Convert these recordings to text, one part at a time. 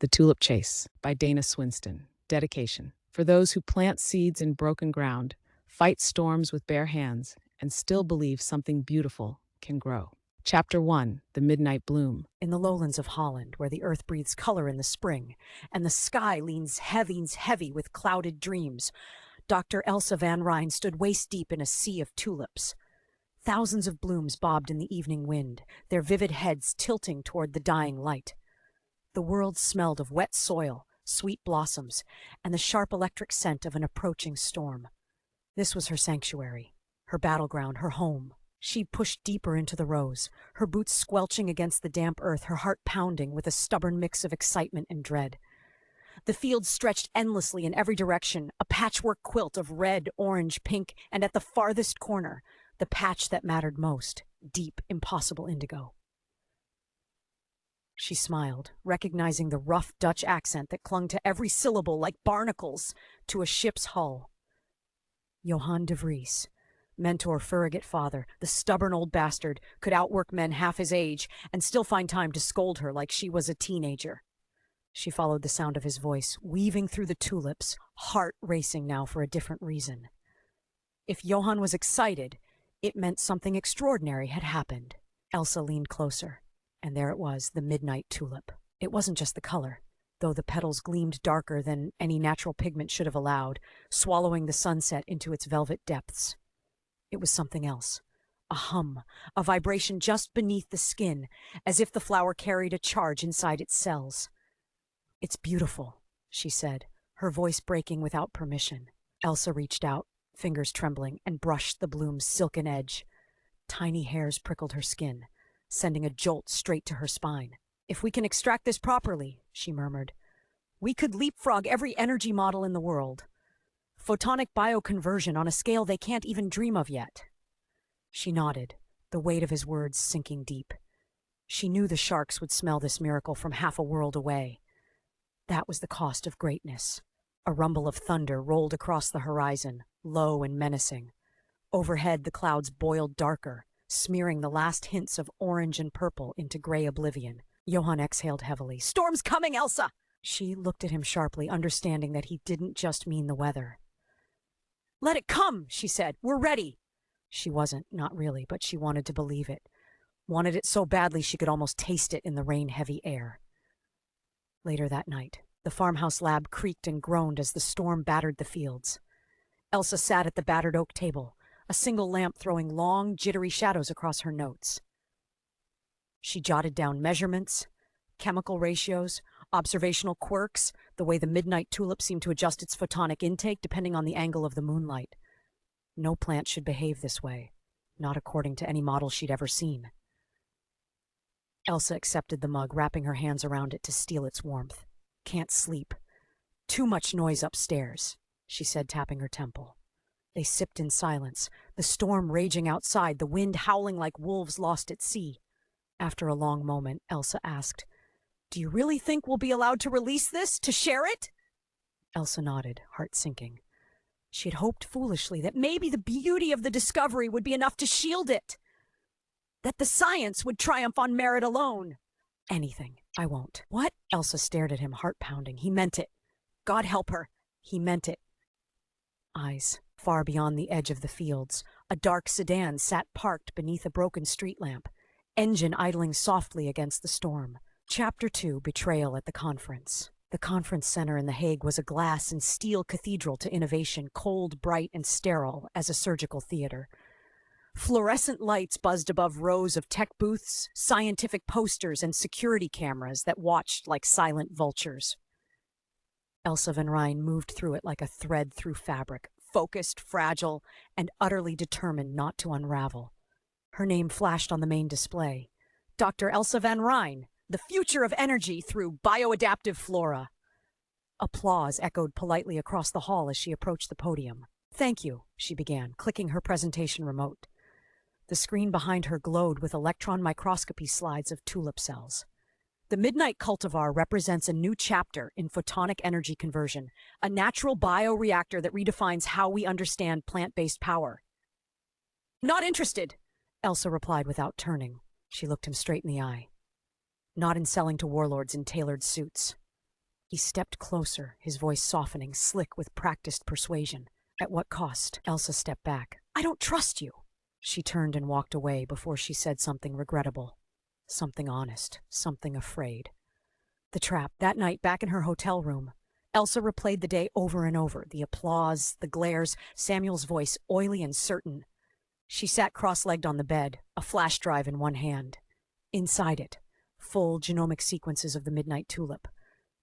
The Tulip Chase by Dana Swinston. Dedication. For those who plant seeds in broken ground, fight storms with bare hands, and still believe something beautiful can grow. Chapter 1. The Midnight Bloom. In the lowlands of Holland, where the earth breathes color in the spring, and the sky leans heavy with clouded dreams, Dr. Elsa van Rijn stood waist-deep in a sea of tulips. Thousands of blooms bobbed in the evening wind, their vivid heads tilting toward the dying light. The world smelled of wet soil, sweet blossoms, and the sharp electric scent of an approaching storm. This was her sanctuary, her battleground, her home. She pushed deeper into the rows, her boots squelching against the damp earth, her heart pounding with a stubborn mix of excitement and dread. The field stretched endlessly in every direction, a patchwork quilt of red, orange, pink, and at the farthest corner, the patch that mattered most, deep, impossible indigo. She smiled, recognizing the rough Dutch accent that clung to every syllable like barnacles to a ship's hull. Johan de Vries, mentor surrogate father, the stubborn old bastard, could outwork men half his age and still find time to scold her like she was a teenager. She followed the sound of his voice, weaving through the tulips, heart racing now for a different reason. If Johan was excited, it meant something extraordinary had happened. Elsa leaned closer. And there it was, the Midnight Tulip. It wasn't just the color, though the petals gleamed darker than any natural pigment should have allowed, swallowing the sunset into its velvet depths. It was something else. A hum, a vibration just beneath the skin, as if the flower carried a charge inside its cells. "It's beautiful," she said, her voice breaking without permission. Elsa reached out, fingers trembling, and brushed the bloom's silken edge. Tiny hairs prickled her skin, sending a jolt straight to her spine. "If we can extract this properly," she murmured, "we could leapfrog every energy model in the world. Photonic bioconversion on a scale they can't even dream of yet." She nodded, the weight of his words sinking deep. She knew the sharks would smell this miracle from half a world away. That was the cost of greatness. A rumble of thunder rolled across the horizon, low and menacing. Overhead, the clouds boiled darker, smearing the last hints of orange and purple into gray oblivion. Johan exhaled heavily. "Storm's coming, Elsa!" She looked at him sharply, understanding that he didn't just mean the weather. "Let it come," she said. "We're ready." She wasn't, not really, but she wanted to believe it. Wanted it so badly she could almost taste it in the rain-heavy air. Later that night, the farmhouse lab creaked and groaned as the storm battered the fields. Elsa sat at the battered oak table, a single lamp throwing long, jittery shadows across her notes. She jotted down measurements, chemical ratios, observational quirks, the way the Midnight Tulip seemed to adjust its photonic intake depending on the angle of the moonlight. No plant should behave this way, not according to any model she'd ever seen. Elsa accepted the mug, wrapping her hands around it to steal its warmth. "Can't sleep. Too much noise upstairs," she said, tapping her temple. They sipped in silence, the storm raging outside, the wind howling like wolves lost at sea. After a long moment, Elsa asked, "Do you really think we'll be allowed to release this, to share it?" Elsa nodded, heart sinking. She had hoped foolishly that maybe the beauty of the discovery would be enough to shield it. That the science would triumph on merit alone. "Anything. I won't." "What?" Elsa stared at him, heart pounding. He meant it. God help her. He meant it. Eyes. Far beyond the edge of the fields, a dark sedan sat parked beneath a broken street lamp, engine idling softly against the storm. Chapter 2, Betrayal at the Conference. The conference center in The Hague was a glass and steel cathedral to innovation, cold, bright, and sterile as a surgical theater. Fluorescent lights buzzed above rows of tech booths, scientific posters, and security cameras that watched like silent vultures. Elsa van Rijn moved through it like a thread through fabric, focused, fragile, and utterly determined not to unravel. Her name flashed on the main display. Dr. Elsa van Rijn, the future of energy through bioadaptive flora. Applause echoed politely across the hall as she approached the podium. "Thank you," she began, clicking her presentation remote. The screen behind her glowed with electron microscopy slides of tulip cells. The Midnight cultivar represents a new chapter in photonic energy conversion, a natural bioreactor that redefines how we understand plant-based power. "Not interested," Elsa replied without turning. She looked him straight in the eye. "Not in selling to warlords in tailored suits." He stepped closer, his voice softening, slick with practiced persuasion. At what cost? Elsa stepped back. I don't trust you. She turned and walked away before she said something regrettable. Something honest, something afraid. The trap. That night, back in her hotel room, Elsa replayed the day over and over. The applause, the glares, Samuel's voice, oily and certain. She sat cross-legged on the bed, a flash drive in one hand. Inside it, full genomic sequences of the Midnight Tulip.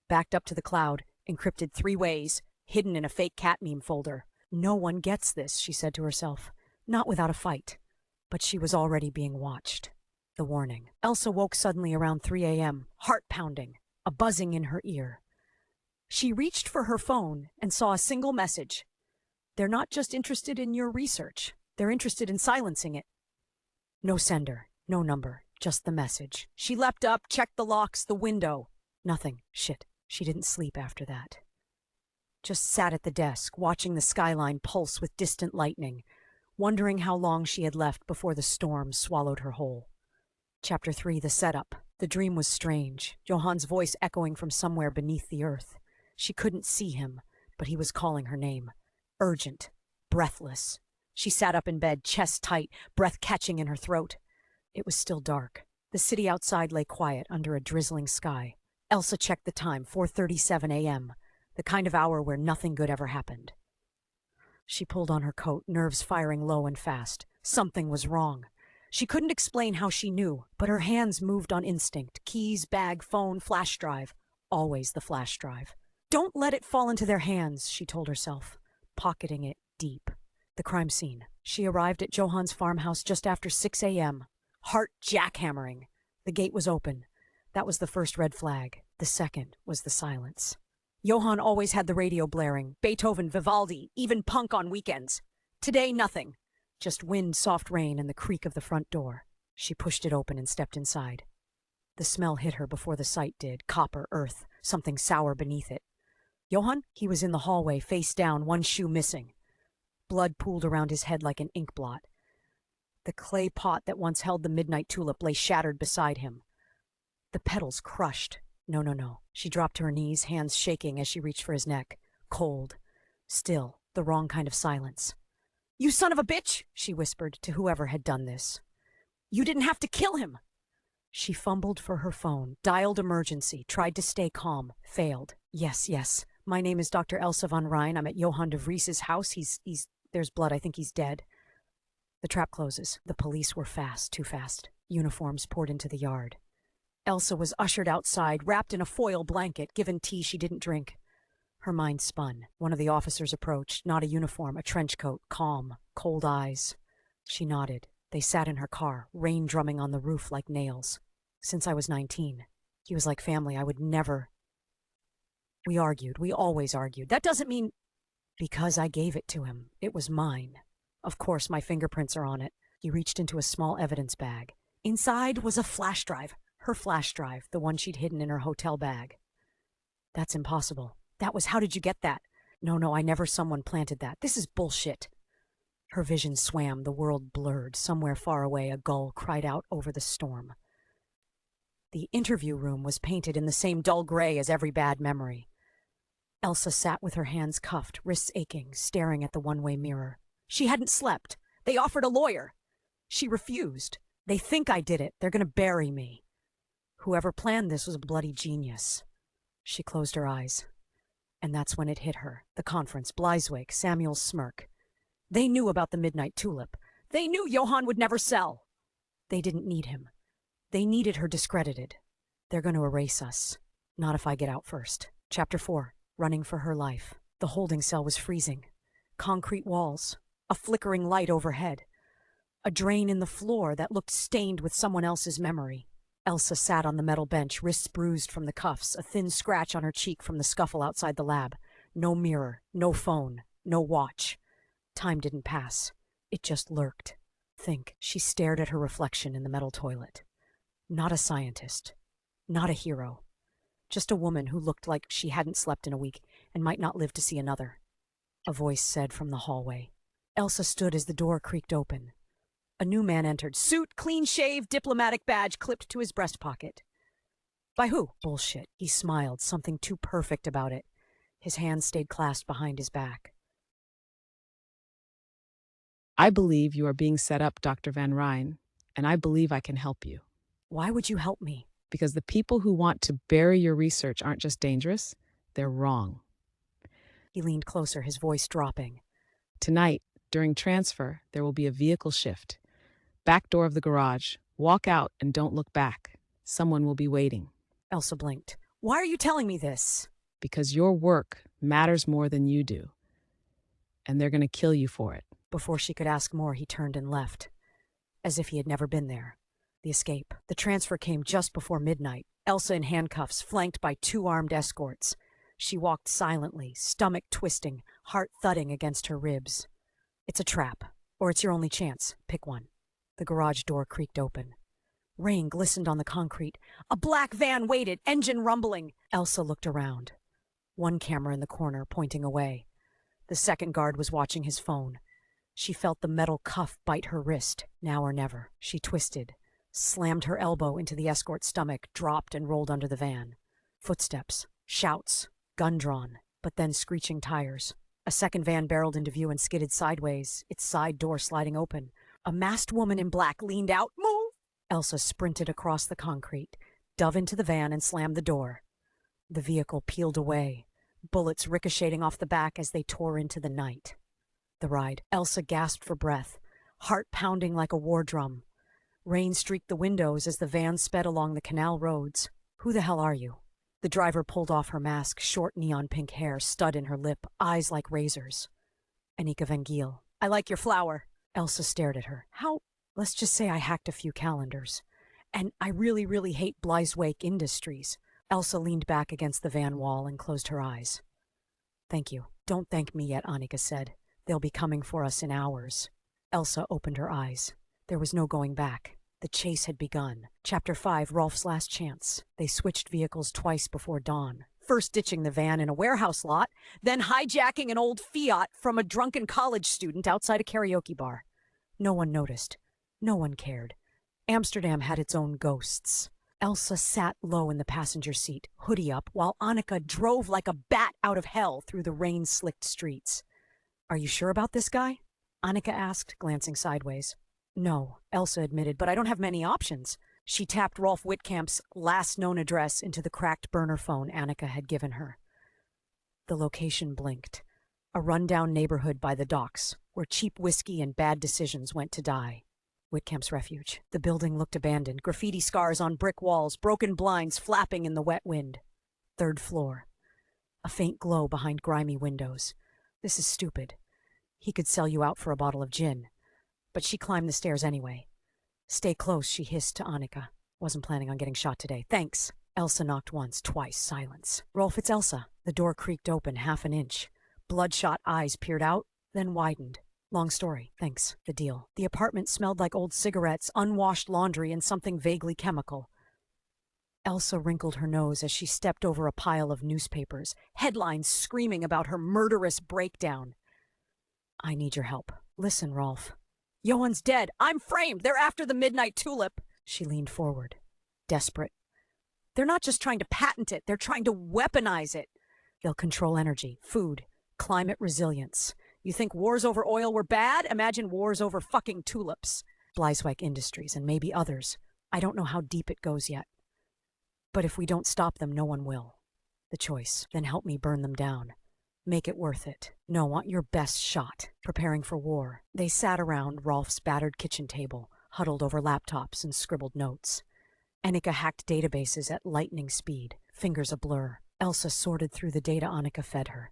Backed up to the cloud, encrypted 3 ways, hidden in a fake cat meme folder. No one gets this, she said to herself. Not without a fight. But she was already being watched. The warning. Elsa woke suddenly around 3 a.m., heart pounding, a buzzing in her ear. She reached for her phone and saw a single message. They're not just interested in your research. They're interested in silencing it. No sender, no number, just the message. She leapt up, checked the locks, the window. Nothing. Shit. She didn't sleep after that. Just sat at the desk, watching the skyline pulse with distant lightning, wondering how long she had left before the storm swallowed her whole. Chapter 3, the setup. The dream was strange, Johan's voice echoing from somewhere beneath the earth. She couldn't see him, but he was calling her name. Urgent. Breathless. She sat up in bed, chest tight, breath catching in her throat. It was still dark. The city outside lay quiet under a drizzling sky. Elsa checked the time, 4:37 a.m., the kind of hour where nothing good ever happened. She pulled on her coat, nerves firing low and fast. Something was wrong. She couldn't explain how she knew, but her hands moved on instinct. Keys, bag, phone, flash drive. Always the flash drive. Don't let it fall into their hands, she told herself, pocketing it deep. The crime scene. She arrived at Johan's farmhouse just after 6 a.m., heart jackhammering. The gate was open. That was the first red flag. The second was the silence. Johan always had the radio blaring, Beethoven, Vivaldi, even punk on weekends. Today, nothing. Just wind, soft rain, and the creak of the front door. She pushed it open and stepped inside. The smell hit her before the sight did. Copper, earth, something sour beneath it. Johan? He was in the hallway, face down, one shoe missing. Blood pooled around his head like an ink blot. The clay pot that once held the Midnight Tulip lay shattered beside him. The petals crushed. No. She dropped to her knees, hands shaking as she reached for his neck. Cold. Still, the wrong kind of silence. You son of a bitch, she whispered to whoever had done this. You didn't have to kill him. She fumbled for her phone, dialed emergency, tried to stay calm, failed. Yes. My name is Dr. Elsa van Rijn. I'm at Johan de Vries's house. There's blood. I think he's dead. The trap closes. The police were fast, too fast. Uniforms poured into the yard. Elsa was ushered outside, wrapped in a foil blanket, given tea she didn't drink. Her mind spun. One of the officers approached, not a uniform, a trench coat, calm, cold eyes. She nodded. They sat in her car, rain drumming on the roof like nails. Since I was 19. He was like family. I would never... We argued. We always argued. That doesn't mean... Because I gave it to him. It was mine. Of course, my fingerprints are on it. He reached into a small evidence bag. Inside was a flash drive. Her flash drive, the one she'd hidden in her hotel bag. That's impossible. That was, how did you get that? No, I never someone planted that. This is bullshit. Her vision swam, the world blurred. Somewhere far away, a gull cried out over the storm. The interview room was painted in the same dull gray as every bad memory. Elsa sat with her hands cuffed, wrists aching, staring at the one-way mirror. She hadn't slept. They offered a lawyer. She refused. They think I did it. They're going to bury me. Whoever planned this was a bloody genius. She closed her eyes. And that's when it hit her. The conference, Bleiswijk, Samuel's smirk. They knew about the Midnight Tulip. They knew Johan would never sell. They didn't need him. They needed her discredited. They're going to erase us. Not if I get out first. Chapter 4. Running for her life. The holding cell was freezing. Concrete walls. A flickering light overhead. A drain in the floor that looked stained with someone else's memory. Elsa sat on the metal bench, wrists bruised from the cuffs, a thin scratch on her cheek from the scuffle outside the lab. No mirror, no phone, no watch. Time didn't pass. It just lurked. Think. She stared at her reflection in the metal toilet. Not a scientist. Not a hero. Just a woman who looked like she hadn't slept in a week and might not live to see another. A voice said from the hallway. Elsa stood as the door creaked open. A new man entered. Suit, clean shave, diplomatic badge clipped to his breast pocket. By who? Bullshit. He smiled, something too perfect about it. His hands stayed clasped behind his back. I believe you are being set up, Dr. Van Rijn, and I believe I can help you. Why would you help me? Because the people who want to bury your research aren't just dangerous, they're wrong. He leaned closer, his voice dropping. Tonight, during transfer, there will be a vehicle shift. Back door of the garage. Walk out and don't look back. Someone will be waiting. Elsa blinked. Why are you telling me this? Because your work matters more than you do. And they're going to kill you for it. Before she could ask more, he turned and left, as if he had never been there. The escape. The transfer came just before midnight. Elsa in handcuffs, flanked by 2 armed escorts. She walked silently, stomach twisting, heart thudding against her ribs. It's a trap, or it's your only chance. Pick one. The garage door creaked open. Rain glistened on the concrete. A black van waited, engine rumbling. Elsa looked around. One camera in the corner, pointing away. The second guard was watching his phone. She felt the metal cuff bite her wrist. Now or never. She twisted, slammed her elbow into the escort's stomach, dropped and rolled under the van. Footsteps, shouts, gun drawn, but then screeching tires. A second van barreled into view and skidded sideways, its side door sliding open. A masked woman in black leaned out. Move! Elsa sprinted across the concrete, dove into the van and slammed the door. The vehicle peeled away, bullets ricocheting off the back as they tore into the night. The ride. Elsa gasped for breath, heart pounding like a war drum. Rain streaked the windows as the van sped along the canal roads. Who the hell are you? The driver pulled off her mask, short neon pink hair, stud in her lip, eyes like razors. Annika Van Giel. I like your flower. Elsa stared at her. How? Let's just say I hacked a few calendars. And I really, really hate Bleiswijk Industries. Elsa leaned back against the van wall and closed her eyes. Thank you. Don't thank me yet, Annika said. They'll be coming for us in hours. Elsa opened her eyes. There was no going back. The chase had begun. Chapter 5, Rolf's Last Chance. They switched vehicles twice before dawn. First ditching the van in a warehouse lot, then hijacking an old Fiat from a drunken college student outside a karaoke bar. No one noticed. No one cared. Amsterdam had its own ghosts. Elsa sat low in the passenger seat, hoodie up, while Annika drove like a bat out of hell through the rain-slicked streets. Are you sure about this guy? Annika asked, glancing sideways. No, Elsa admitted, but I don't have many options. She tapped Rolf Whitcamp's last known address into the cracked burner phone Annika had given her. The location blinked. A rundown neighborhood by the docks, where cheap whiskey and bad decisions went to die. Whitcamp's refuge. The building looked abandoned, graffiti scars on brick walls, broken blinds flapping in the wet wind. 3rd floor. A faint glow behind grimy windows. This is stupid. He could sell you out for a bottle of gin. But she climbed the stairs anyway. Stay close, she hissed to Annika. Wasn't planning on getting shot today. Thanks. Elsa knocked once, twice, silence. Rolf, it's Elsa. The door creaked open half an inch. Bloodshot eyes peered out, then widened. Long story. Thanks. The deal. The apartment smelled like old cigarettes, unwashed laundry, and something vaguely chemical. Elsa wrinkled her nose as she stepped over a pile of newspapers, headlines screaming about her murderous breakdown. I need your help. Listen, Rolf. Johan's dead. I'm framed. They're after the Midnight Tulip. She leaned forward, desperate. They're not just trying to patent it. They're trying to weaponize it. They'll control energy, food, climate resilience. You think wars over oil were bad? Imagine wars over fucking tulips. Bleiswijk Industries and maybe others. I don't know how deep it goes yet. But if we don't stop them, no one will. The choice. Then help me burn them down. Make it worth it. No, want your best shot. Preparing for war. They sat around Rolf's battered kitchen table, huddled over laptops and scribbled notes. Annika hacked databases at lightning speed, fingers a blur. Elsa sorted through the data Annika fed her.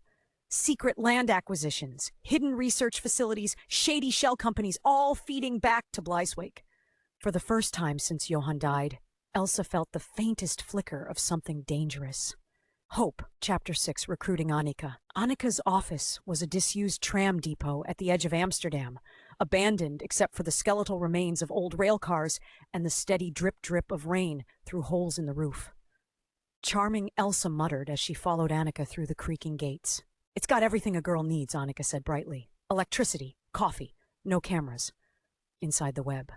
Secret land acquisitions, hidden research facilities, shady shell companies, all feeding back to Bleiswijk. For the first time since Johan died, Elsa felt the faintest flicker of something dangerous. Hope, Chapter 6, Recruiting Annika. Annika's office was a disused tram depot at the edge of Amsterdam, abandoned except for the skeletal remains of old rail cars and the steady drip-drip of rain through holes in the roof. Charming Elsa muttered as she followed Annika through the creaking gates. It's got everything a girl needs, Annika said brightly. Electricity, coffee, no cameras. Inside the web.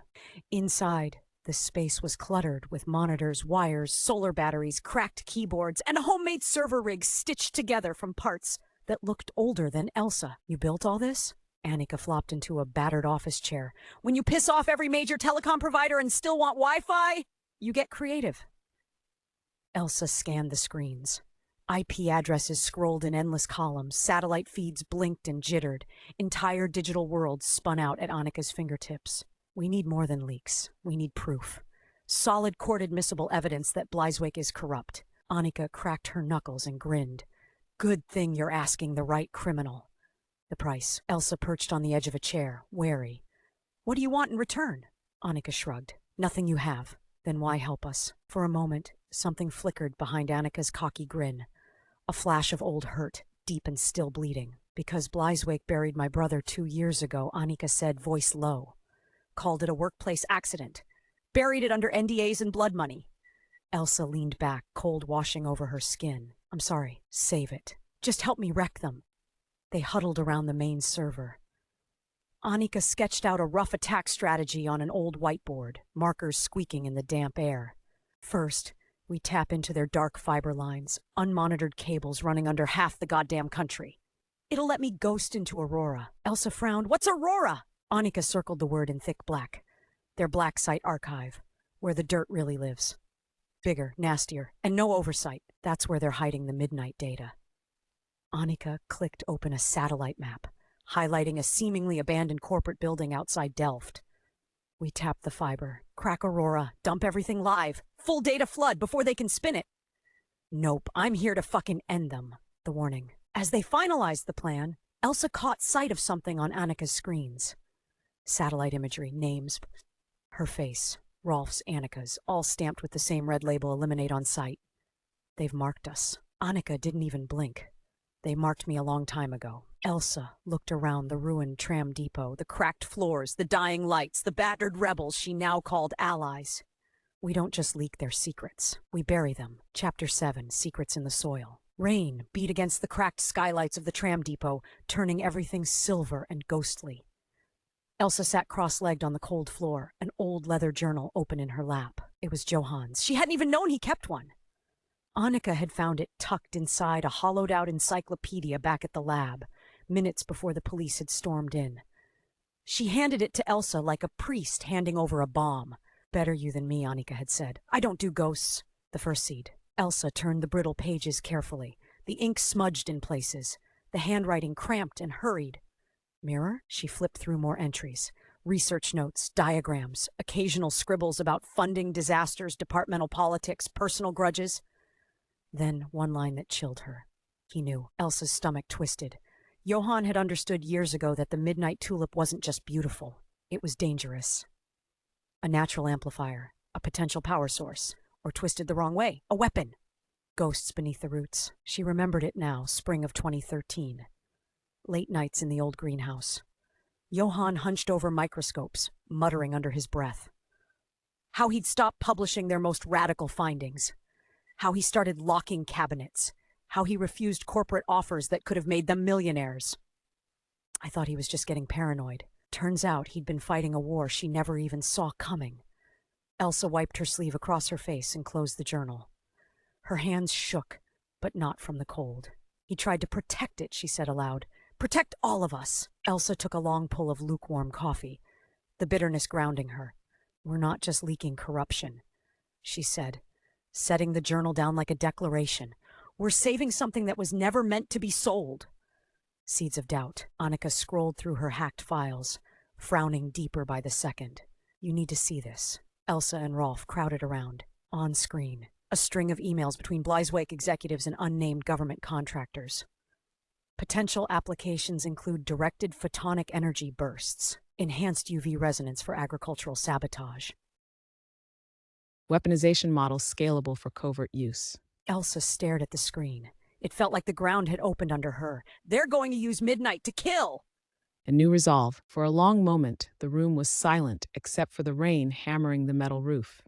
Inside, The space was cluttered with monitors, wires, solar batteries, cracked keyboards, and a homemade server rig stitched together from parts that looked older than Elsa. You built all this? Annika flopped into a battered office chair. When you piss off every major telecom provider and still want Wi-Fi, you get creative. Elsa scanned the screens. IP addresses scrolled in endless columns, satellite feeds blinked and jittered, entire digital worlds spun out at Annika's fingertips. We need more than leaks. We need proof. Solid court-admissible evidence that Bleiswijk is corrupt. Annika cracked her knuckles and grinned. Good thing you're asking the right criminal. The price. Elsa perched on the edge of a chair, wary. What do you want in return? Annika shrugged. Nothing you have. Then why help us? For a moment, something flickered behind Annika's cocky grin. A flash of old hurt, deep and still bleeding. Because Bleiswijk buried my brother 2 years ago, Annika said, voice low. Called it a workplace accident. Buried it under NDAs and blood money. Elsa leaned back, cold washing over her skin. I'm sorry. Save it. Just help me wreck them. They huddled around the main server. Annika sketched out a rough attack strategy on an old whiteboard, markers squeaking in the damp air. First, we tap into their dark fiber lines, unmonitored cables running under half the goddamn country. It'll let me ghost into Aurora. Elsa frowned. What's Aurora? Annika circled the word in thick black. Their black site archive, where the dirt really lives. Bigger, nastier, and no oversight. That's where they're hiding the Midnight data. Annika clicked open a satellite map, highlighting a seemingly abandoned corporate building outside Delft. We tap the fiber, crack Aurora, dump everything live, full data flood before they can spin it. Nope, I'm here to fucking end them, the warning. As they finalized the plan, Elsa caught sight of something on Annika's screens. Satellite imagery, names, her face, Rolf's, Annika's, all stamped with the same red label, eliminate on sight. They've marked us. Annika didn't even blink. They marked me a long time ago. Elsa looked around the ruined tram depot, the cracked floors, the dying lights, the battered rebels she now called allies. We don't just leak their secrets. We bury them. Chapter 7, Secrets in the Soil. Rain beat against the cracked skylights of the tram depot, turning everything silver and ghostly. Elsa sat cross-legged on the cold floor, an old leather journal open in her lap. It was Johan's. She hadn't even known he kept one. Annika had found it tucked inside a hollowed-out encyclopedia back at the lab, minutes before the police had stormed in. She handed it to Elsa like a priest handing over a bomb. Better you than me, Annika had said. I don't do ghosts. The first seed. Elsa turned the brittle pages carefully, the ink smudged in places, the handwriting cramped and hurried. Mirror? She flipped through more entries. Research notes, diagrams, occasional scribbles about funding, disasters, departmental politics, personal grudges. Then one line that chilled her. He knew. Elsa's stomach twisted. Johan had understood years ago that the Midnight Tulip wasn't just beautiful. It was dangerous. A natural amplifier, a potential power source, or twisted the wrong way, a weapon. Ghosts beneath the roots. She remembered it now, spring of 2013. Late nights in the old greenhouse. Johan hunched over microscopes, muttering under his breath. How he'd stopped publishing their most radical findings. How he started locking cabinets. How he refused corporate offers that could have made them millionaires. I thought he was just getting paranoid. Turns out he'd been fighting a war she never even saw coming. Elsa wiped her sleeve across her face and closed the journal. Her hands shook, but not from the cold. He tried to protect it, she said aloud. Protect all of us. Elsa took a long pull of lukewarm coffee, the bitterness grounding her. We're not just leaking corruption, she said, setting the journal down like a declaration. We're saving something that was never meant to be sold. Seeds of doubt. Annika scrolled through her hacked files, frowning deeper by the second. You need to see this. Elsa and Rolf crowded around. On screen, a string of emails between Bleiswijk executives and unnamed government contractors. Potential applications include directed photonic energy bursts, enhanced UV resonance for agricultural sabotage. Weaponization models scalable for covert use. Elsa stared at the screen. It felt like the ground had opened under her. They're going to use Midnight to kill! A new resolve. For a long moment, the room was silent except for the rain hammering the metal roof.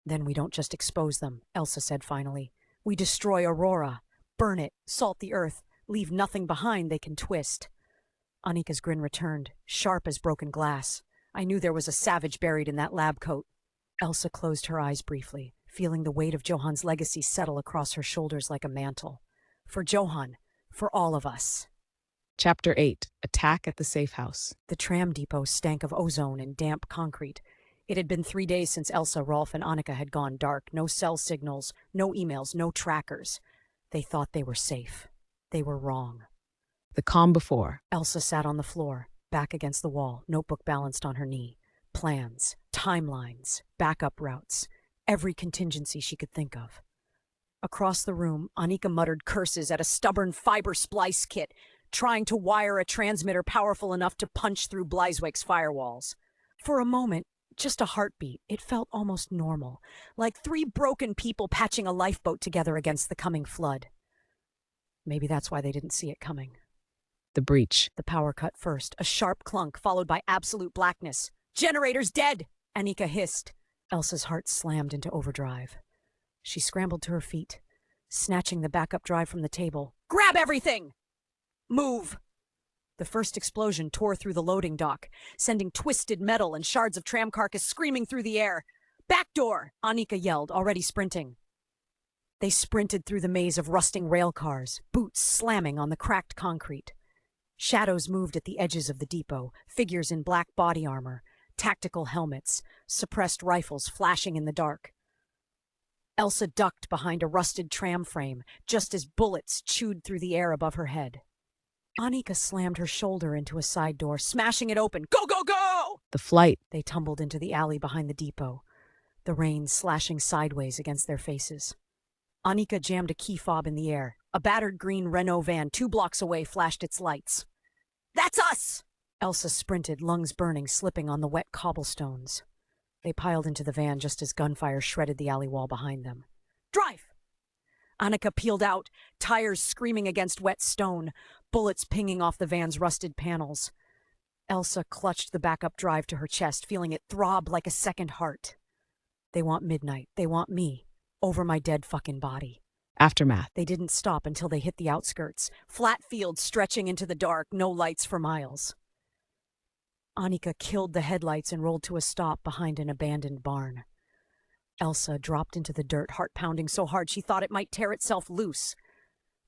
Then we don't just expose them, Elsa said finally. We destroy Aurora, burn it, salt the earth, leave nothing behind they can twist. Annika's grin returned, sharp as broken glass. I knew there was a savage buried in that lab coat. Elsa closed her eyes briefly, feeling the weight of Johan's legacy settle across her shoulders like a mantle. For Johan, for all of us. Chapter 8. Attack at the Safe House. The tram depot stank of ozone and damp concrete. It had been 3 days since Elsa, Rolf, and Annika had gone dark. No cell signals, no emails, no trackers. They thought they were safe. They were wrong. The calm before. Elsa sat on the floor, back against the wall, notebook balanced on her knee. Plans, timelines, backup routes, every contingency she could think of. Across the room, Annika muttered curses at a stubborn fiber splice kit, trying to wire a transmitter powerful enough to punch through Bleiswick's firewalls. For a moment, just a heartbeat, it felt almost normal, like 3 broken people patching a lifeboat together against the coming flood. Maybe that's why they didn't see it coming. The breach. The power cut first, a sharp clunk followed by absolute blackness. "Generator's dead!" Annika hissed. Elsa's heart slammed into overdrive. She scrambled to her feet, snatching the backup drive from the table. "Grab everything! Move!" The first explosion tore through the loading dock, sending twisted metal and shards of tram carcass screaming through the air. "Back door!" Annika yelled, already sprinting. They sprinted through the maze of rusting rail cars, boots slamming on the cracked concrete. Shadows moved at the edges of the depot, figures in black body armor, tactical helmets, suppressed rifles flashing in the dark. Elsa ducked behind a rusted tram frame, just as bullets chewed through the air above her head. Annika slammed her shoulder into a side door, smashing it open. "Go, go, go!" The flight. They tumbled into the alley behind the depot, the rain slashing sideways against their faces. Annika jammed a key fob in the air. A battered green Renault van 2 blocks away flashed its lights. "That's us!" Elsa sprinted, lungs burning, slipping on the wet cobblestones. They piled into the van just as gunfire shredded the alley wall behind them. "Drive!" Annika peeled out, tires screaming against wet stone, bullets pinging off the van's rusted panels. Elsa clutched the backup drive to her chest, feeling it throb like a second heart. They want Midnight. They want me. Over my dead fucking body. Aftermath. They didn't stop until they hit the outskirts. Flat fields stretching into the dark, no lights for miles. Annika killed the headlights and rolled to a stop behind an abandoned barn. Elsa dropped into the dirt, heart pounding so hard she thought it might tear itself loose.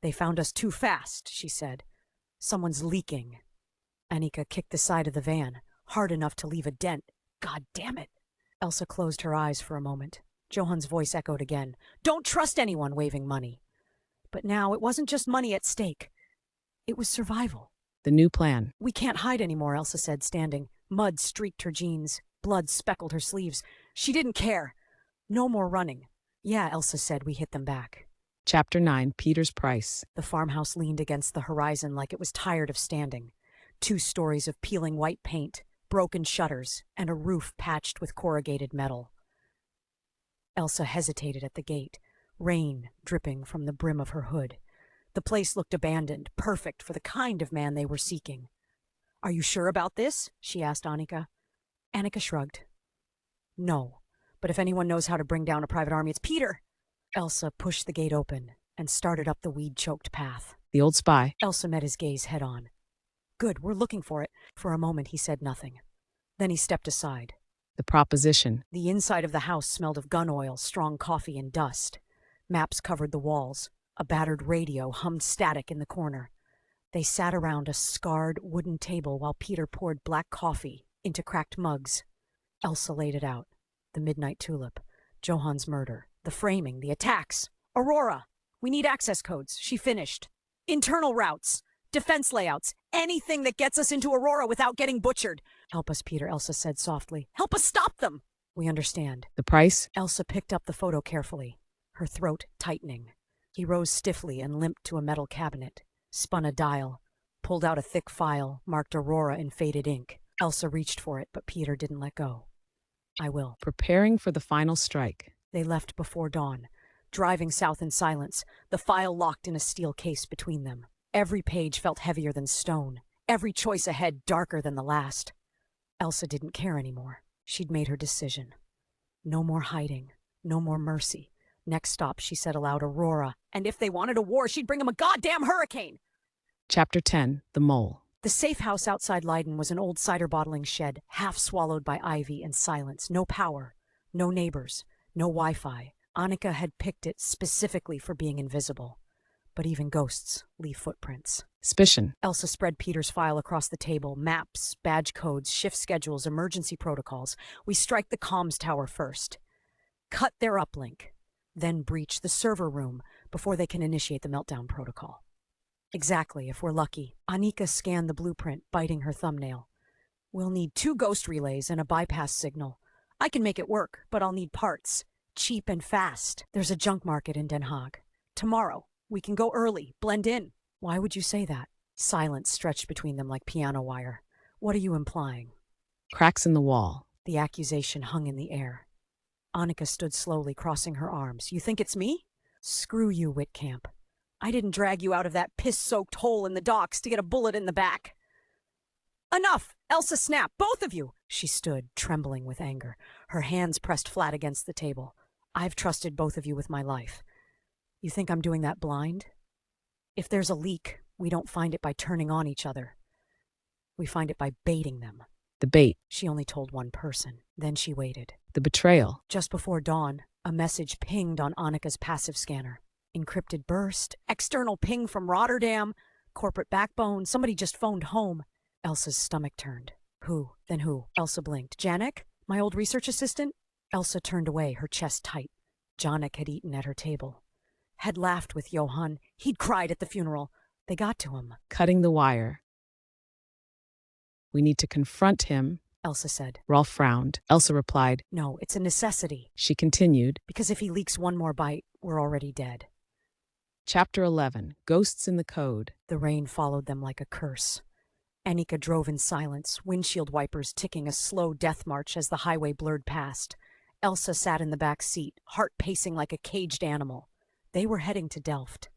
"They found us too fast," she said. "Someone's leaking." Annika kicked the side of the van, hard enough to leave a dent. God damn it. Elsa closed her eyes for a moment. Johan's voice echoed again. "Don't trust anyone waving money." But now it wasn't just money at stake. It was survival. The new plan. "We can't hide anymore," Elsa said, standing. Mud streaked her jeans. Blood speckled her sleeves. She didn't care. "No more running." "Yeah," Elsa said. "We hit them back." Chapter 9. Peter's Price. The farmhouse leaned against the horizon like it was tired of standing. 2 stories of peeling white paint, broken shutters, and a roof patched with corrugated metal. Elsa hesitated at the gate, rain dripping from the brim of her hood. The place looked abandoned, perfect for the kind of man they were seeking. "Are you sure about this?" she asked Annika. Annika shrugged. "No, but if anyone knows how to bring down a private army, it's Peter." Elsa pushed the gate open and started up the weed-choked path. The old spy. Elsa met his gaze head-on. "Good, we're looking for it." For a moment he said nothing. Then he stepped aside. The proposition. The inside of the house smelled of gun oil, strong coffee, and dust. Maps covered the walls. A battered radio hummed static in the corner. They sat around a scarred wooden table while Peter poured black coffee into cracked mugs. Elsa laid it out. The Midnight Tulip. Johan's murder. The framing. The attacks. "Aurora! We need access codes." She finished. "Internal routes. Defense layouts. Anything that gets us into Aurora without getting butchered." "Help us, Peter," Elsa said softly. "Help us stop them." "We understand." The price. Elsa picked up the photo carefully, her throat tightening. He rose stiffly and limped to a metal cabinet, spun a dial, pulled out a thick file, marked Aurora in faded ink. Elsa reached for it, but Peter didn't let go. "I will." Preparing for the final strike. They left before dawn, driving south in silence, the file locked in a steel case between them. Every page felt heavier than stone, every choice ahead darker than the last. Elsa didn't care anymore. She'd made her decision. No more hiding, no more mercy. Next stop, she said aloud, Aurora. And if they wanted a war, she'd bring them a goddamn hurricane. Chapter 10. The Mole. The safe house outside Leiden was an old cider bottling shed, half swallowed by ivy and silence. No power, No neighbors, no Wi-Fi. Annika had picked it specifically for being invisible. But even ghosts leave footprints. Suspicion. Elsa spread Peter's file across the table. Maps, badge codes, shift schedules, emergency protocols. We strike the comms tower first. Cut their uplink. Then breach the server room before they can initiate the meltdown protocol. Exactly, if we're lucky. Annika scanned the blueprint, biting her thumbnail. We'll need 2 ghost relays and a bypass signal. I can make it work, but I'll need parts. Cheap and fast. There's a junk market in Den Haag. Tomorrow. We can go early, blend in. Why would you say that? Silence stretched between them like piano wire. What are you implying? Cracks in the wall. The accusation hung in the air. Annika stood slowly, crossing her arms. You think it's me? Screw you, Whitcamp. I didn't drag you out of that piss-soaked hole in the docks to get a bullet in the back. Enough! Elsa snapped. Both of you! She stood, trembling with anger, her hands pressed flat against the table. I've trusted both of you with my life. You think I'm doing that blind? If there's a leak, we don't find it by turning on each other. We find it by baiting them. The bait. She only told one person. Then she waited. The betrayal. Just before dawn, a message pinged on Annika's passive scanner. Encrypted burst, external ping from Rotterdam, corporate backbone, somebody just phoned home. Elsa's stomach turned. Who? Then who? Elsa blinked. Janek? My old research assistant? Elsa turned away, her chest tight. Janek had eaten at her table. Had laughed with Johan. He'd cried at the funeral. They got to him. Cutting the wire. We need to confront him, Elsa said. Rolf frowned. Elsa replied. No, it's a necessity. She continued. Because if he leaks one more bite, we're already dead. Chapter 11. Ghosts in the Code. The rain followed them like a curse. Annika drove in silence, windshield wipers ticking a slow death march as the highway blurred past. Elsa sat in the back seat, heart pacing like a caged animal. They were heading to Delft.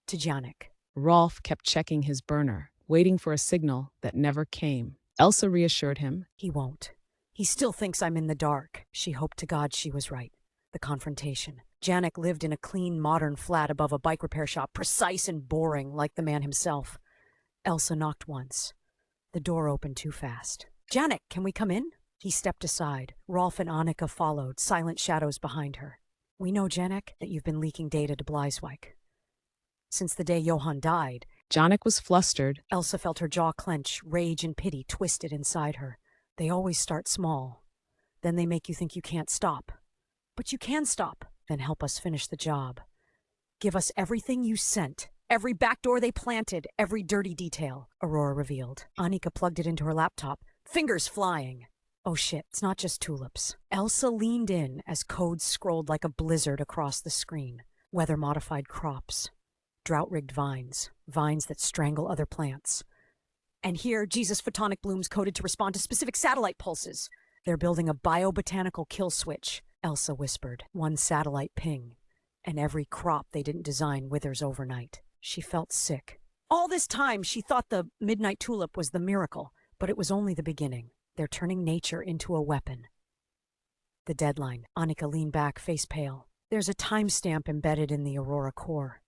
To Janek. Rolf kept checking his burner, waiting for a signal that never came. Elsa reassured him. He won't. He still thinks I'm in the dark. She hoped to God she was right. The confrontation. Janek lived in a clean, modern flat above a bike repair shop, precise and boring, like the man himself. Elsa knocked once. The door opened too fast. Janek, can we come in? He stepped aside. Rolf and Annika followed, silent shadows behind her. We know, Janek, that you've been leaking data to Bleiswijk. Since the day Johan died. Janek was flustered. Elsa felt her jaw clench, rage and pity twisted inside her. They always start small. Then they make you think you can't stop. But you can stop. Then help us finish the job. Give us everything you sent. Every back door they planted, every dirty detail, Aurora revealed. Annika plugged it into her laptop, fingers flying. Oh shit, it's not just tulips. Elsa leaned in as codes scrolled like a blizzard across the screen. Weather-modified crops. Drought-rigged vines. Vines that strangle other plants. And here, Jesus photonic blooms coded to respond to specific satellite pulses. They're building a biobotanical kill switch, Elsa whispered. One satellite ping. And every crop they didn't design withers overnight. She felt sick. All this time, she thought the Midnight Tulip was the miracle, but it was only the beginning. They're turning nature into a weapon. The deadline. Annika leaned back, face pale. There's a timestamp embedded in the Aurora core.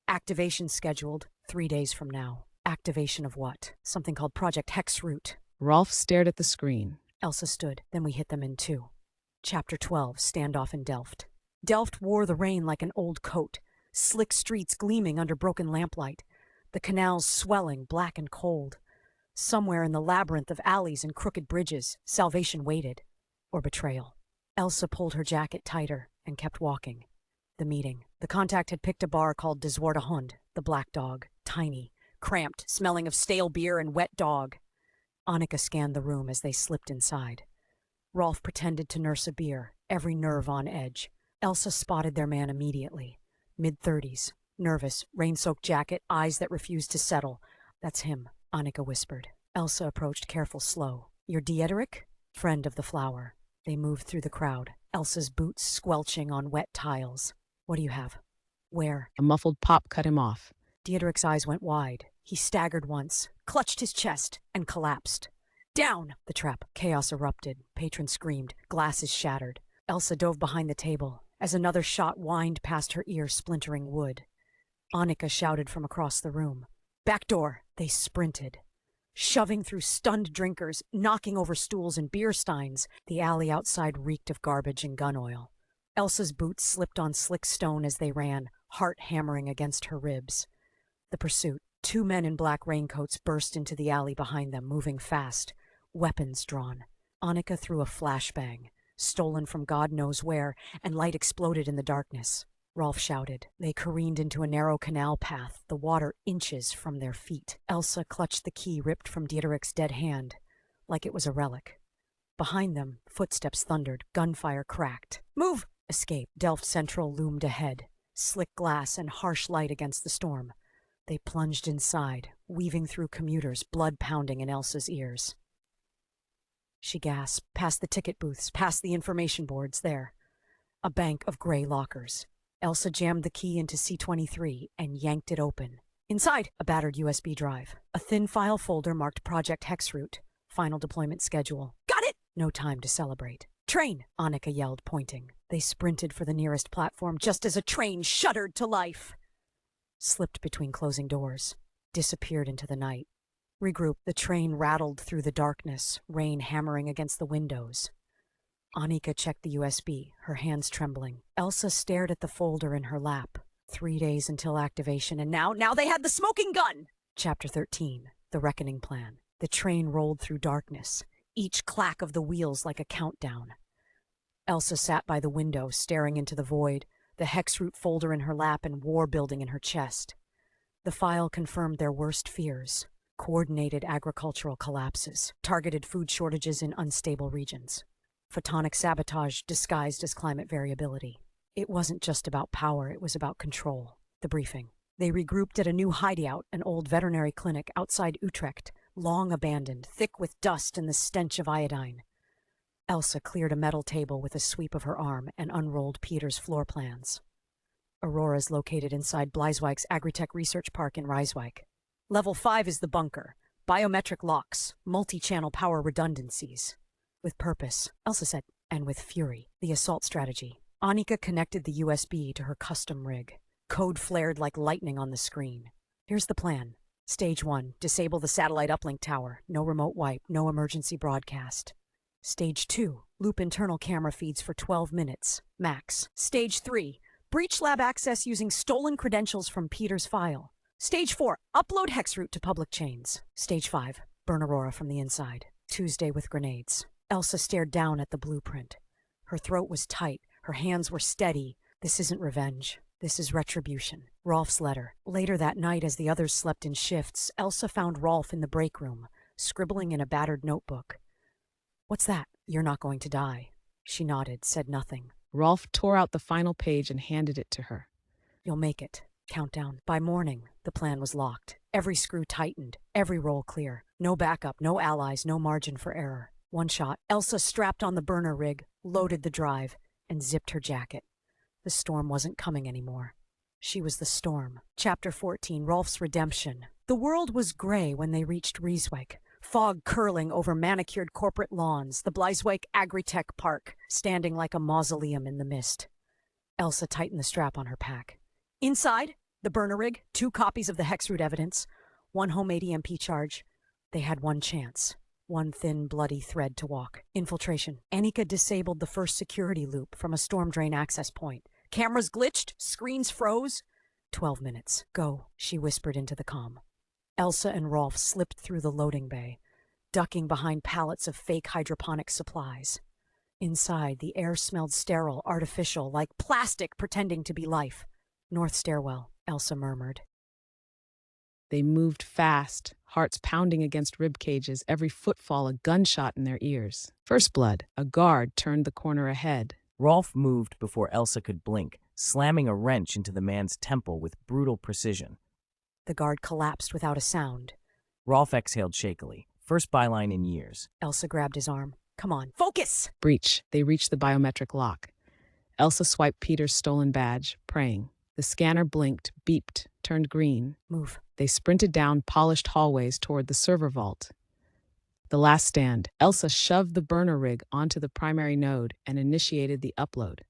Activation scheduled 3 days from now. Activation of what? Something called Project Hexroot. Rolf stared at the screen. Elsa stood. Then we hit them in two. Chapter 12, Standoff in Delft. Delft wore the rain like an old coat. Slick streets gleaming under broken lamplight. The canals swelling, black and cold. Somewhere in the labyrinth of alleys and crooked bridges, salvation waited. Or betrayal. Elsa pulled her jacket tighter and kept walking. The meeting. The contact had picked a bar called De Zwarte Hond, the black dog. Tiny, cramped, smelling of stale beer and wet dog. Annika scanned the room as they slipped inside. Rolf pretended to nurse a beer, every nerve on edge. Elsa spotted their man immediately. Mid-30s, nervous, rain-soaked jacket, eyes that refused to settle. That's him, Annika whispered. Elsa approached careful, slow. You're Diederik? Friend of the flower. They moved through the crowd, Elsa's boots squelching on wet tiles. What do you have? Where? A muffled pop cut him off. Diederik's eyes went wide. He staggered once, clutched his chest, and collapsed. Down! The trap. Chaos erupted. Patrons screamed. Glasses shattered. Elsa dove behind the table as another shot whined past her ear, splintering wood. Annika shouted from across the room. Back door! They sprinted. shoving through stunned drinkers, knocking over stools and beer steins. The alley outside reeked of garbage and gun oil. Elsa's boots slipped on slick stone as they ran, heart hammering against her ribs. The pursuit. 2 men in black raincoats burst into the alley behind them, moving fast, weapons drawn. Annika threw a flashbang, stolen from God knows where, and light exploded in the darkness. Rolf shouted. They careened into a narrow canal path, the water inches from their feet. Elsa clutched the key ripped from Dieterich's dead hand, like it was a relic. Behind them, footsteps thundered, gunfire cracked. Move! Escape. Delft Central loomed ahead, slick glass and harsh light against the storm. They plunged inside, weaving through commuters, blood pounding in Elsa's ears. She gasped, past the ticket booths, past the information boards, there. A bank of gray lockers. Elsa jammed the key into C23 and yanked it open. Inside, a battered USB drive. A thin file folder marked Project Hexroot. Final deployment schedule. Got it! No time to celebrate. Train! Annika yelled, pointing. They sprinted for the nearest platform just as a train shuddered to life. Slipped between closing doors. Disappeared into the night. Regrouped, the train rattled through the darkness, rain hammering against the windows. Annika checked the USB, her hands trembling. Elsa stared at the folder in her lap. 3 days until activation, and now they had the smoking gun! Chapter 13, The Reckoning Plan. The train rolled through darkness, each clack of the wheels like a countdown. Elsa sat by the window, staring into the void, the Hexroot folder in her lap and war building in her chest. The file confirmed their worst fears. Coordinated agricultural collapses, targeted food shortages in unstable regions. Photonic sabotage disguised as climate variability. It wasn't just about power, it was about control. The briefing. They regrouped at a new hideout, an old veterinary clinic outside Utrecht, long abandoned, thick with dust and the stench of iodine. Elsa cleared a metal table with a sweep of her arm and unrolled Peter's floor plans. Aurora's located inside Bleiswijk's Agritech Research Park in Rijswijk. Level 5 is the bunker. Biometric locks, multi-channel power redundancies. With purpose, Elsa said, and with fury. The assault strategy. Annika connected the USB to her custom rig. Code flared like lightning on the screen. Here's the plan. Stage 1, disable the satellite uplink tower. No remote wipe, no emergency broadcast. Stage 2, loop internal camera feeds for 12 minutes, max. Stage 3, breach lab access using stolen credentials from Peter's file. Stage 4, upload Hexroot to public chains. Stage 5, burn Aurora from the inside. Tuesday with grenades. Elsa stared down at the blueprint. Her throat was tight, her hands were steady. This isn't revenge. This is retribution. Rolf's letter. Later that night, as the others slept in shifts, Elsa found Rolf in the break room, scribbling in a battered notebook. What's that? You're not going to die. She nodded, said nothing. Rolf tore out the final page and handed it to her. You'll make it. Countdown. By morning, the plan was locked. Every screw tightened, every roll clear. No backup, no allies, no margin for error. One shot. Elsa strapped on the burner rig, loaded the drive, and zipped her jacket. The storm wasn't coming anymore. She was the storm. Chapter 14, Rolf's Redemption. The world was gray when they reached Rijswijk. Fog curling over manicured corporate lawns, the Bleiswijk Agritech Park, standing like a mausoleum in the mist. Elsa tightened the strap on her pack. Inside, the burner rig, 2 copies of the Hexroot evidence, 1 homemade EMP charge. They had one chance. One thin, bloody thread to walk. Infiltration. Annika disabled the first security loop from a storm drain access point. Cameras glitched, screens froze. 12 minutes. Go, she whispered into the comm. Elsa and Rolf slipped through the loading bay, ducking behind pallets of fake hydroponic supplies. Inside, the air smelled sterile, artificial, like plastic pretending to be life. North stairwell, Elsa murmured. They moved fast, hearts pounding against rib cages, every footfall a gunshot in their ears. First blood, a guard turned the corner ahead. Rolf moved before Elsa could blink, slamming a wrench into the man's temple with brutal precision. The guard collapsed without a sound. Rolf exhaled shakily. First byline in years. Elsa grabbed his arm. Come on, focus! Breach. They reached the biometric lock. Elsa swiped Peter's stolen badge, praying. The scanner blinked, beeped, turned green. Move. They sprinted down polished hallways toward the server vault. The last stand. Elsa shoved the burner rig onto the primary node and initiated the upload.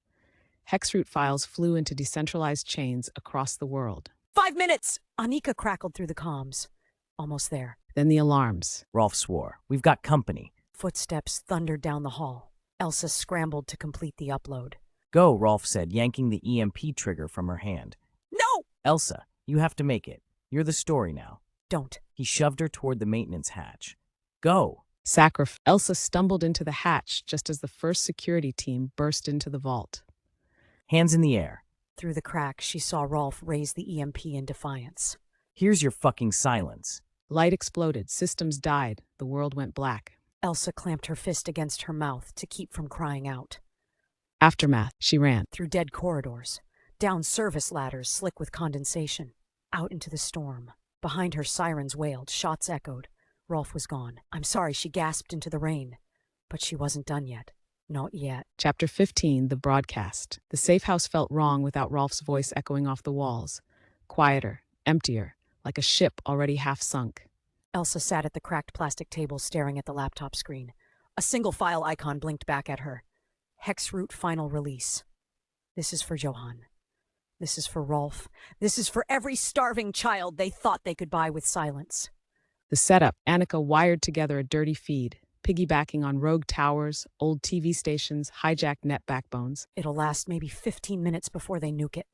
Hexroot files flew into decentralized chains across the world. 5 minutes! Annika crackled through the comms. Almost there. Then the alarms. Rolf swore. We've got company. Footsteps thundered down the hall. Elsa scrambled to complete the upload. Go, Rolf said, yanking the EMP trigger from her hand. No! Elsa, you have to make it. You're the story now. Don't. He shoved her toward the maintenance hatch. Go. Elsa stumbled into the hatch just as the first security team burst into the vault. Hands in the air. Through the crack, she saw Rolf raise the EMP in defiance. Here's your fucking silence. Light exploded, systems died, the world went black. Elsa clamped her fist against her mouth to keep from crying out. Aftermath, she ran. Through dead corridors, down service ladders slick with condensation, out into the storm. Behind her, sirens wailed, shots echoed. Rolf was gone. I'm sorry, she gasped into the rain. But she wasn't done yet. Not yet. Chapter 15, The Broadcast. The safe house felt wrong without Rolf's voice echoing off the walls. Quieter, emptier, like a ship already half sunk. Elsa sat at the cracked plastic table staring at the laptop screen. A single file icon blinked back at her. Hexroot final release. This is for Johann. This is for Rolf. This is for every starving child they thought they could buy with silence. The setup, Annika wired together a dirty feed, piggybacking on rogue towers, old TV stations, hijacked net backbones. It'll last maybe 15 minutes before they nuke it.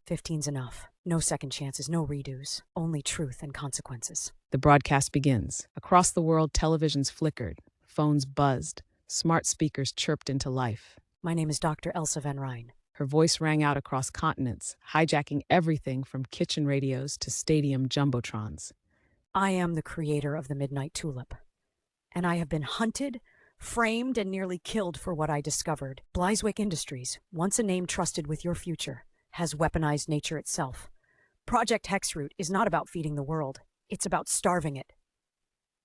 15's enough. No second chances, no redos. Only truth and consequences. The broadcast begins. Across the world, televisions flickered, phones buzzed, smart speakers chirped into life. My name is Dr. Elsa van Rijn. Her voice rang out across continents, hijacking everything from kitchen radios to stadium jumbotrons. I am the creator of the Midnight Tulip. And I have been hunted, framed, and nearly killed for what I discovered. Biotech Industries, once a name trusted with your future, has weaponized nature itself. Project Hexroot is not about feeding the world. It's about starving it.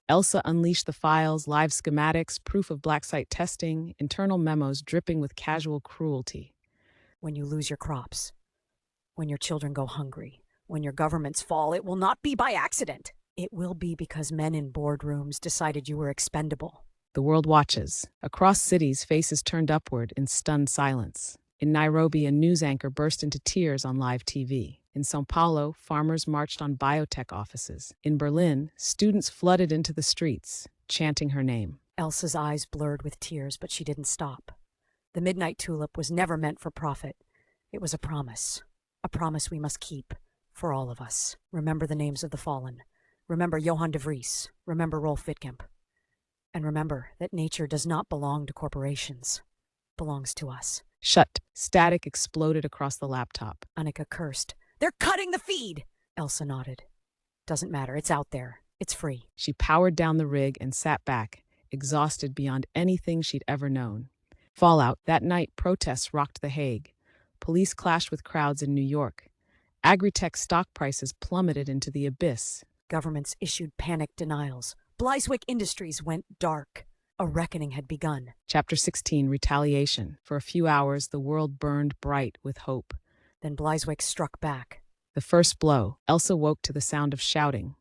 Elsa unleashed the files, live schematics, proof of black site testing, internal memos dripping with casual cruelty. When you lose your crops, when your children go hungry, when your governments fall, it will not be by accident. It will be because men in boardrooms decided you were expendable. The world watches. Across cities, faces turned upward in stunned silence. In Nairobi, a news anchor burst into tears on live TV. In São Paulo, farmers marched on Biotech offices. In Berlin, students flooded into the streets, chanting her name. Elsa's eyes blurred with tears, but she didn't stop. The Midnight Tulip was never meant for profit. It was a promise we must keep, for all of us. Remember the names of the fallen. Remember Johann de Vries. Remember Rolf Wittkamp. And remember that nature does not belong to corporations. It belongs to us. Shut. Static exploded across the laptop. Annika cursed. They're cutting the feed! Elsa nodded. Doesn't matter. It's out there. It's free. She powered down the rig and sat back, exhausted beyond anything she'd ever known. Fallout. That night, protests rocked The Hague. Police clashed with crowds in New York. Agritech stock prices plummeted into the abyss. Governments issued panic denials. Biotech Industries went dark. A reckoning had begun. Chapter 16, Retaliation. For a few hours, the world burned bright with hope. Then Biotech struck back. The first blow. Elsa woke to the sound of shouting.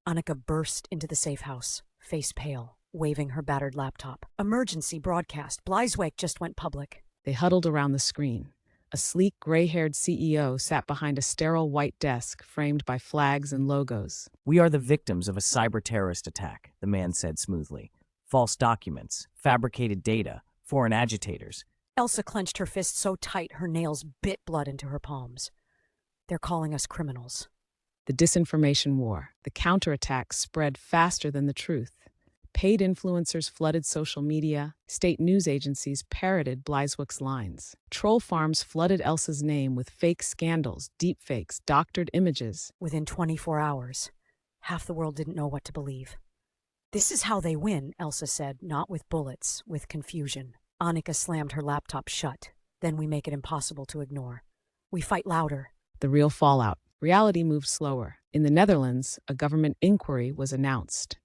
Annika burst into the safe house, face pale, waving her battered laptop. Emergency broadcast. Biotech just went public. They huddled around the screen. A sleek, gray-haired CEO sat behind a sterile white desk framed by flags and logos. We are the victims of a cyber-terrorist attack, the man said smoothly. False documents, fabricated data, foreign agitators. Elsa clenched her fist so tight her nails bit blood into her palms. They're calling us criminals. The disinformation war. The counterattack spread faster than the truth. Paid influencers flooded social media. State news agencies parroted Biotech's lines. Troll farms flooded Elsa's name with fake scandals, deepfakes, doctored images. Within 24 hours, half the world didn't know what to believe. This is how they win, Elsa said, not with bullets, with confusion. Annika slammed her laptop shut. Then we make it impossible to ignore. We fight louder. The real fallout. Reality moved slower. In the Netherlands, a government inquiry was announced.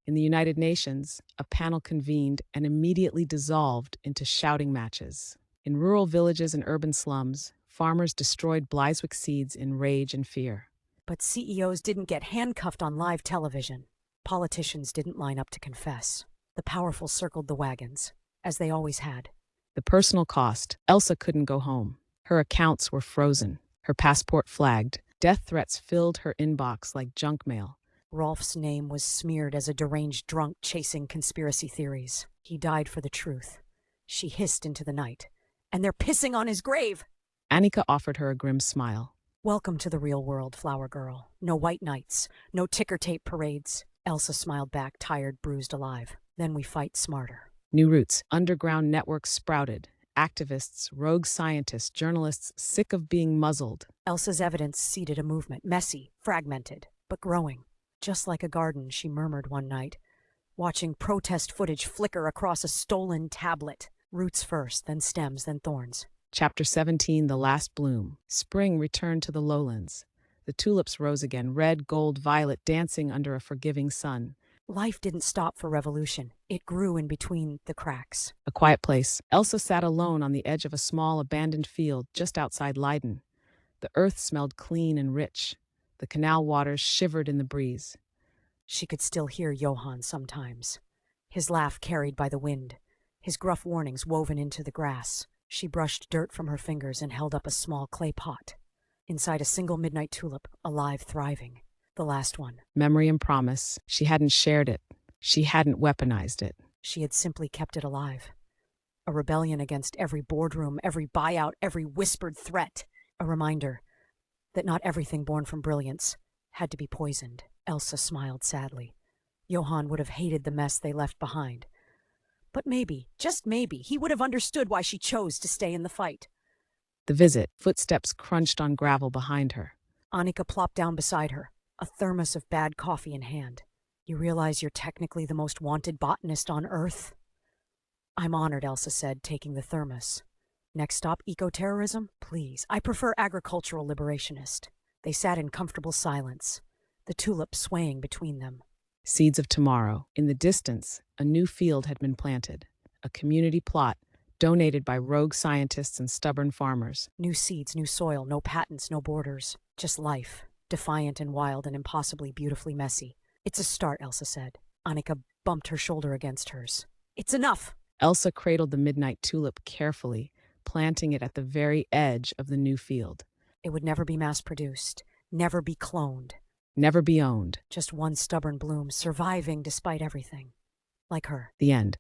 In the United Nations, a panel convened and immediately dissolved into shouting matches. In rural villages and urban slums, farmers destroyed Biotech seeds in rage and fear. But CEOs didn't get handcuffed on live television. Politicians didn't line up to confess. The powerful circled the wagons, as they always had. The personal cost. Elsa couldn't go home. Her accounts were frozen. Her passport flagged. Death threats filled her inbox like junk mail. Rolf's name was smeared as a deranged drunk chasing conspiracy theories. He died for the truth. She hissed into the night. And they're pissing on his grave! Annika offered her a grim smile. Welcome to the real world, flower girl. No white knights, no ticker tape parades. Elsa smiled back, tired, bruised, alive. Then we fight smarter. New routes, underground networks sprouted. Activists, rogue scientists, journalists sick of being muzzled. Elsa's evidence seeded a movement, messy, fragmented, but growing. Just like a garden, she murmured one night, watching protest footage flicker across a stolen tablet. Roots first, then stems, then thorns. Chapter 17, The Last Bloom. Spring returned to the lowlands. The tulips rose again, red, gold, violet, dancing under a forgiving sun. Life didn't stop for revolution. It grew in between the cracks. A quiet place. Elsa sat alone on the edge of a small, abandoned field just outside Leiden. The earth smelled clean and rich. The canal waters shivered in the breeze. She could still hear Johann sometimes, his laugh carried by the wind, his gruff warnings woven into the grass. She brushed dirt from her fingers and held up a small clay pot. Inside a single midnight tulip, alive, thriving. The last one. Memory and promise. She hadn't shared it. She hadn't weaponized it. She had simply kept it alive. A rebellion against every boardroom, every buyout, every whispered threat. A reminder that not everything born from brilliance had to be poisoned. Elsa smiled sadly. Johann would have hated the mess they left behind. But maybe, just maybe, he would have understood why she chose to stay in the fight. The visit. Footsteps crunched on gravel behind her. Annika plopped down beside her, a thermos of bad coffee in hand. You realize you're technically the most wanted botanist on Earth? I'm honored, Elsa said, taking the thermos. Next stop, eco-terrorism? Please, I prefer agricultural liberationist. They sat in comfortable silence, the tulip swaying between them. Seeds of tomorrow. In the distance, a new field had been planted. A community plot, donated by rogue scientists and stubborn farmers. New seeds, new soil, no patents, no borders. Just life, defiant and wild and impossibly beautifully messy. It's a start, Elsa said. Annika bumped her shoulder against hers. It's enough! Elsa cradled the midnight tulip carefully, planting it at the very edge of the new field. It would never be mass-produced, never be cloned. Never be owned. Just one stubborn bloom, surviving despite everything. Like her. The end.